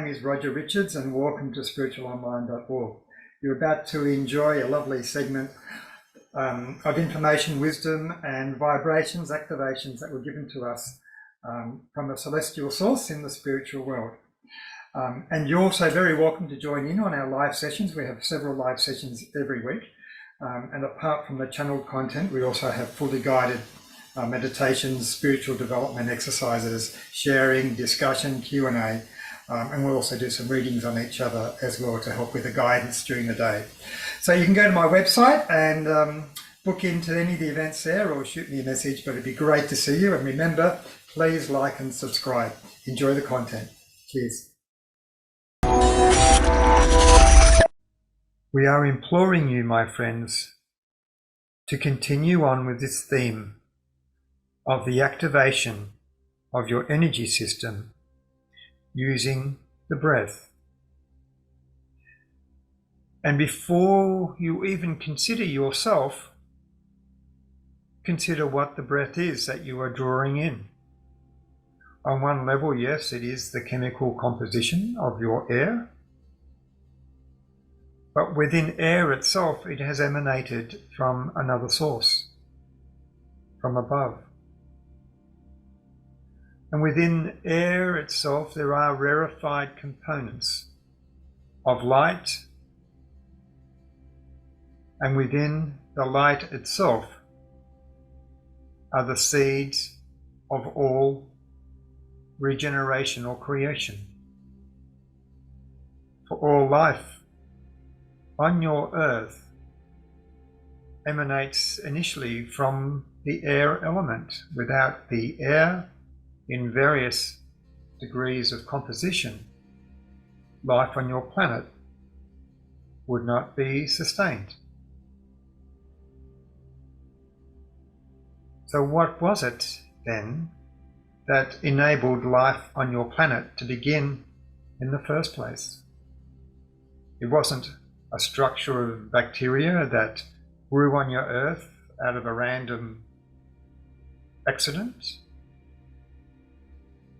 name is Roger Richards and welcome to spiritualonline.org. You're about to enjoy a lovely segment of information, wisdom and vibrations, activations that were given to us from a celestial source in the spiritual world. And you're also very welcome to join in on our live sessions. We have several live sessions every week. And apart from the channeled content, we also have fully guided meditations, spiritual development exercises, sharing, discussion, Q&A, and we'll also do some readings on each other as well to help with the guidance during the day. So you can go to my website and book into any of the events there or shoot me a message, but it'd be great to see you. And remember, please like and subscribe. Enjoy the content. Cheers. We are imploring you, my friends, to continue on with this theme of the activation of your energy system using the breath. And before you even consider yourself, consider what the breath is that you are drawing in. On one level, yes, it is the chemical composition of your air, but within air itself, it has emanated from another source, from above. And within air itself, there are rarefied components of light. And within the light itself are the seeds of all regeneration or creation. For all life on your earth emanates initially from the air element. Without the air, in various degrees of composition, life on your planet would not be sustained. So what was it then that enabled life on your planet to begin in the first place? It wasn't a structure of bacteria that grew on your earth out of a random accident,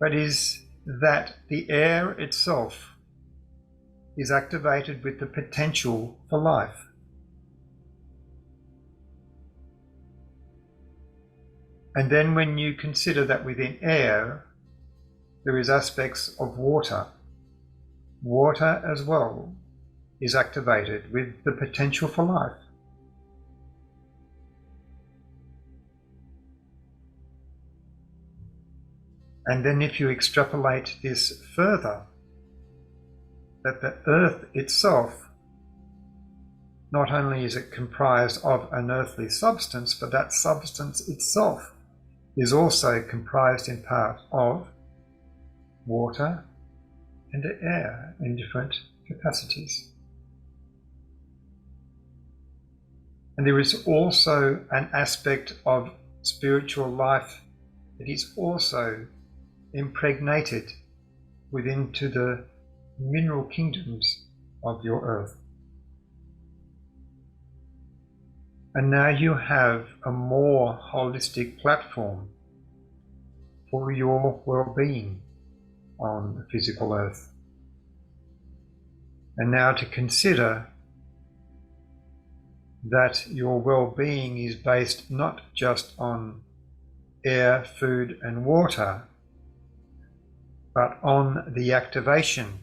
but is that the air itself is activated with the potential for life. And then when you consider that within air there is aspects of water, water as well is activated with the potential for life. And then if you extrapolate this further, that the earth itself, not only is it comprised of an earthly substance, but that substance itself is also comprised in part of water and air in different capacities. And there is also an aspect of spiritual life that is also impregnated within to the mineral kingdoms of your earth. And now you have a more holistic platform for your well-being on the physical earth. And now to consider that your well-being is based not just on air, food and water, but on the activation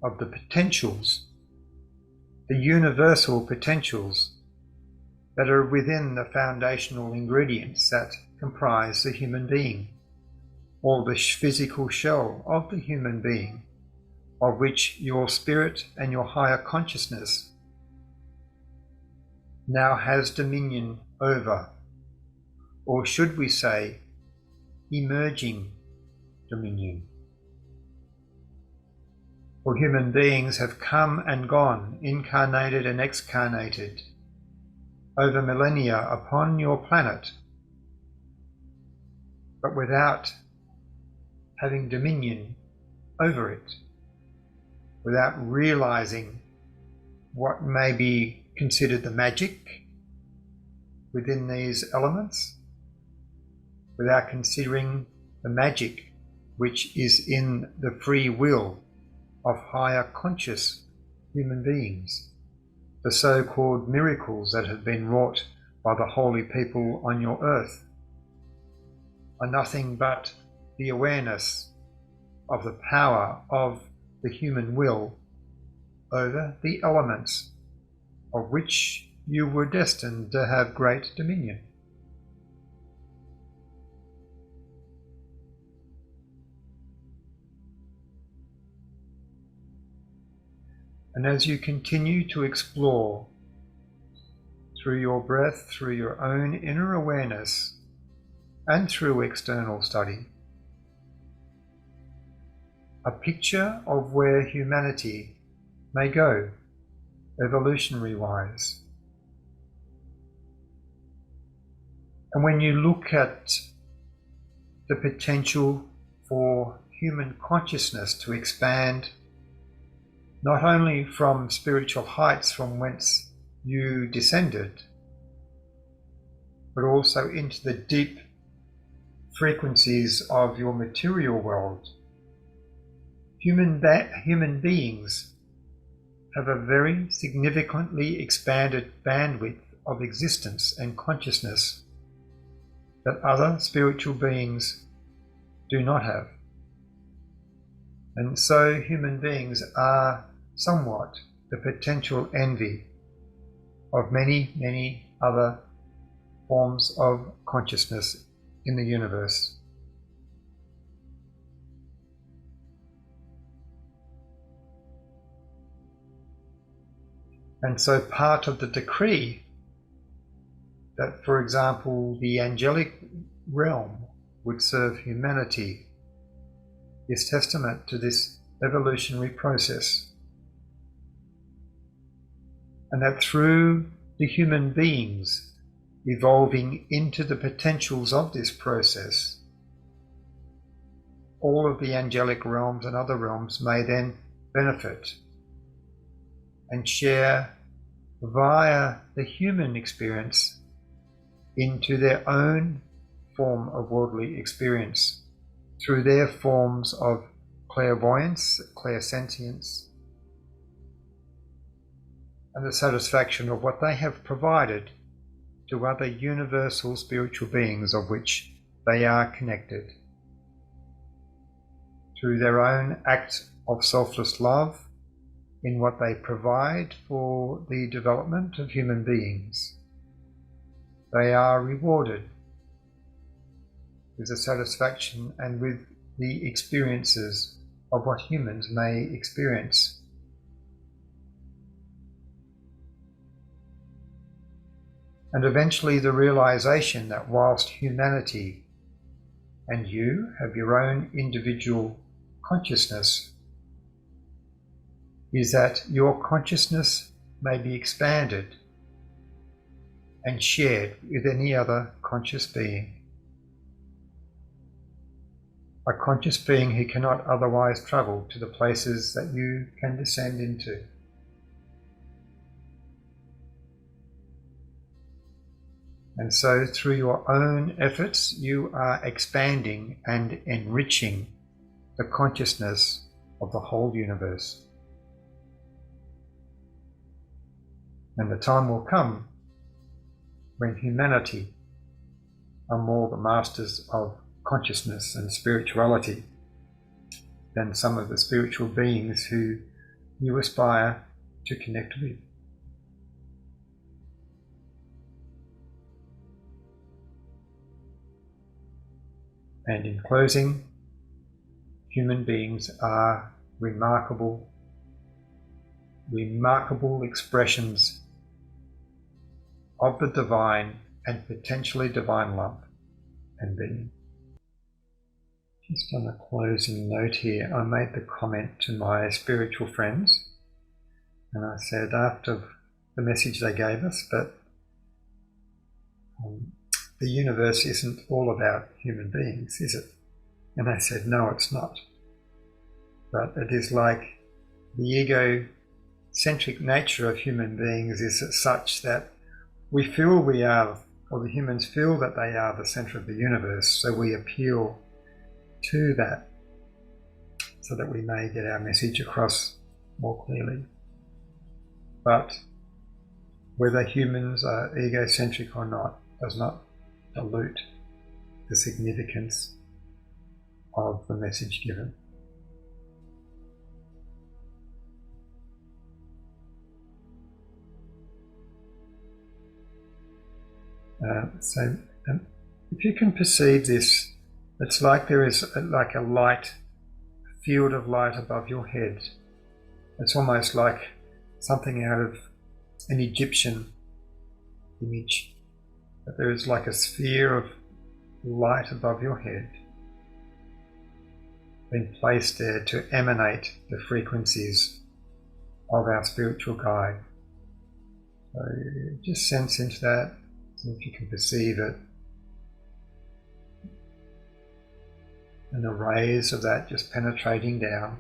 of the potentials, the universal potentials that are within the foundational ingredients that comprise the human being, or the physical shell of the human being, of which your spirit and your higher consciousness now has dominion over, or should we say, emerging dominion. For human beings have come and gone, incarnated and excarnated, over millennia upon your planet, but without having dominion over it, without realizing what may be considered the magic within these elements, without considering the magic which is in the free will of higher conscious human beings. The so-called miracles that have been wrought by the holy people on your earth are nothing but the awareness of the power of the human will over the elements of which you were destined to have great dominion. And as you continue to explore through your breath, through your own inner awareness, and through external study, a picture of where humanity may go, evolutionary-wise. And when you look at the potential for human consciousness to expand, not only from spiritual heights from whence you descended, but also into the deep frequencies of your material world, human beings have a very significantly expanded bandwidth of existence and consciousness that other spiritual beings do not have. And so human beings are somewhat the potential envy of many, many other forms of consciousness in the universe. And so part of the decree that, for example, the angelic realm would serve humanity is testament to this evolutionary process. And that through the human beings evolving into the potentials of this process, all of the angelic realms and other realms may then benefit and share via the human experience into their own form of worldly experience through their forms of clairvoyance, clairsentience, and the satisfaction of what they have provided to other universal spiritual beings of which they are connected through their own act of selfless love in what they provide for the development of human beings. They are rewarded with the satisfaction and with the experiences of what humans may experience. And eventually the realization that whilst humanity and you have your own individual consciousness, is that your consciousness may be expanded and shared with any other conscious being. A conscious being who cannot otherwise travel to the places that you can descend into. And so through your own efforts, you are expanding and enriching the consciousness of the whole universe. And the time will come when humanity are more the masters of consciousness and spirituality than some of the spiritual beings who you aspire to connect with. And in closing, human beings are remarkable expressions of the divine and potentially divine love and being. Just on a closing note here, I made the comment to my spiritual friends, and I said after the message they gave us, but the universe isn't all about human beings, is it? And they said, no, it's not. But it is like the egocentric nature of human beings is such that we feel we are, or the humans feel that they are the center of the universe, so we appeal to that so that we may get our message across more clearly. But whether humans are egocentric or not does not dilute the significance of the message given. So if you can perceive this, it's like there is like a light, field of light above your head. It's almost like something out of an Egyptian image. That there is like a sphere of light above your head, been placed there to emanate the frequencies of our spiritual guide. So just sense into that, see if you can perceive it. And the rays of that just penetrating down.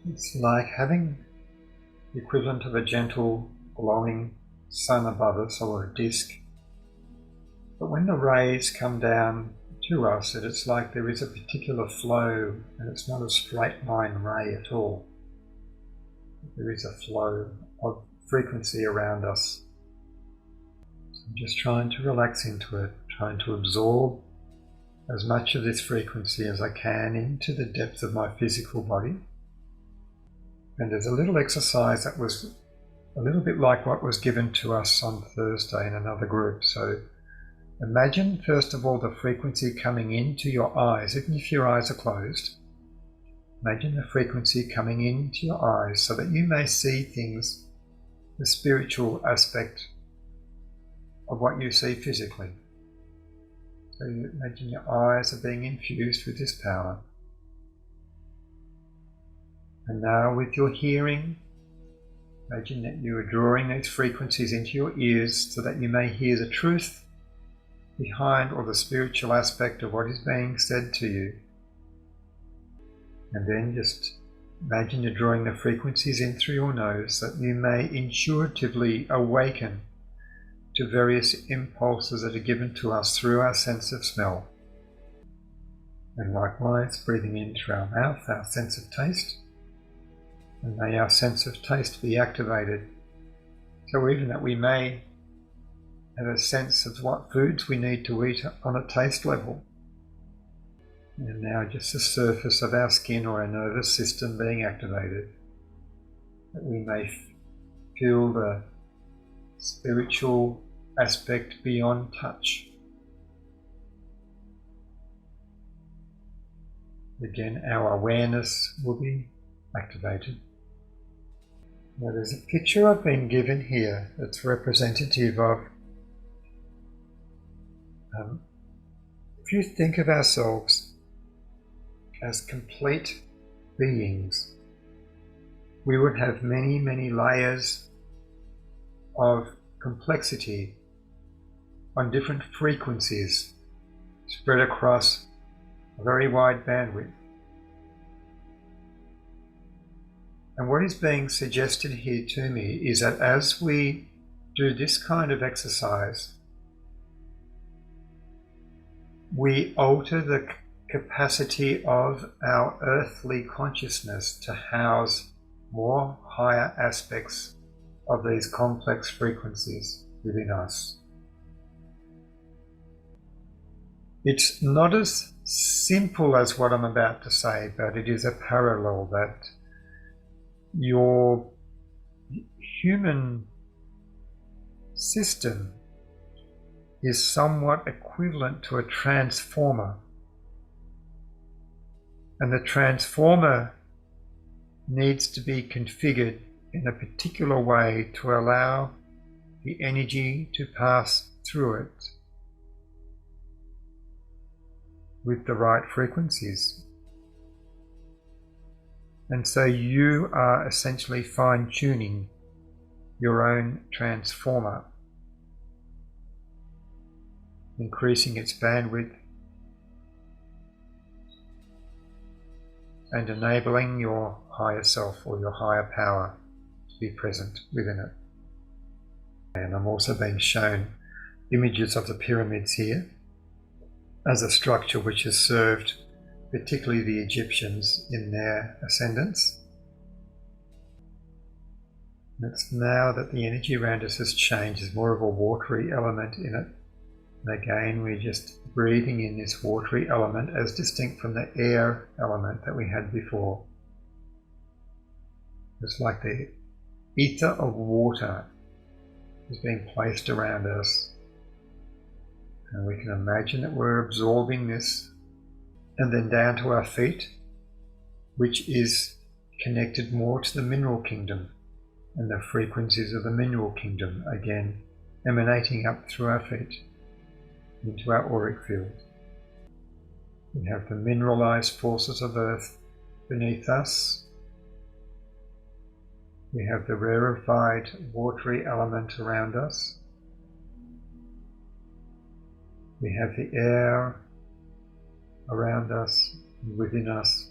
It's like having the equivalent of a gentle glowing sun above us, or a disk. But when the rays come down to us, it's like there is a particular flow, and it's not a straight line ray at all. There is a flow of frequency around us. So I'm just trying to relax into it, trying to absorb as much of this frequency as I can into the depth of my physical body. And there's a little exercise that was a little bit like what was given to us on Thursday in another group. So imagine first of all the frequency coming into your eyes, even if your eyes are closed. Imagine the frequency coming into your eyes so that you may see things, the spiritual aspect of what you see physically. So you imagine your eyes are being infused with this power. And now with your hearing, imagine that you are drawing these frequencies into your ears so that you may hear the truth behind, or the spiritual aspect of what is being said to you. And then just imagine you're drawing the frequencies in through your nose so that you may intuitively awaken to various impulses that are given to us through our sense of smell. And likewise, breathing in through our mouth, our sense of taste. And may our sense of taste be activated, so even that we may have a sense of what foods we need to eat on a taste level. And now just the surface of our skin or our nervous system being activated, that we may feel the spiritual aspect beyond touch. Again, our awareness will be activated. Now there's a picture I've been given here that's representative of, if you think of ourselves as complete beings, we would have many, many layers of complexity on different frequencies spread across a very wide bandwidth. And what is being suggested here to me is that as we do this kind of exercise, we alter the capacity of our earthly consciousness to house more higher aspects of these complex frequencies within us. It's not as simple as what I'm about to say, but it is a parallel that your human system is somewhat equivalent to a transformer. And the transformer needs to be configured in a particular way to allow the energy to pass through it with the right frequencies. And so you are essentially fine-tuning your own transformer, increasing its bandwidth and enabling your higher self or your higher power to be present within it. And I'm also being shown images of the pyramids here as a structure which has served particularly the Egyptians in their ascendants. And it's now that the energy around us has changed, there's more of a watery element in it. And again, we're just breathing in this watery element as distinct from the air element that we had before. It's like the ether of water is being placed around us. And we can imagine that we're absorbing this, and then down to our feet, which is connected more to the mineral kingdom and the frequencies of the mineral kingdom, again emanating up through our feet into our auric field. We have the mineralized forces of earth beneath us. We have the rarefied watery element around us. We have the air around us and within us,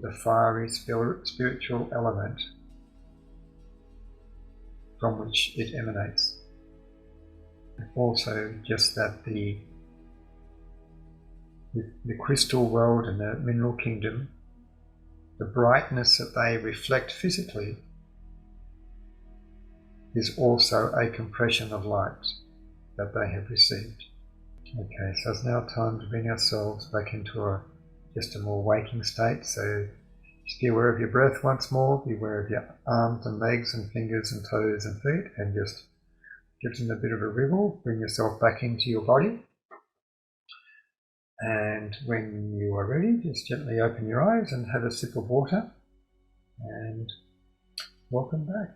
the fiery spiritual element from which it emanates. Also, just that the crystal world and the mineral kingdom, the brightness that they reflect physically is also a compression of light that they have received. Okay, so it's now time to bring ourselves back into just a more waking state. So just be aware of your breath once more, be aware of your arms and legs and fingers and toes and feet, and just give them a bit of a wriggle, bring yourself back into your body. And when you are ready, just gently open your eyes and have a sip of water, and welcome back.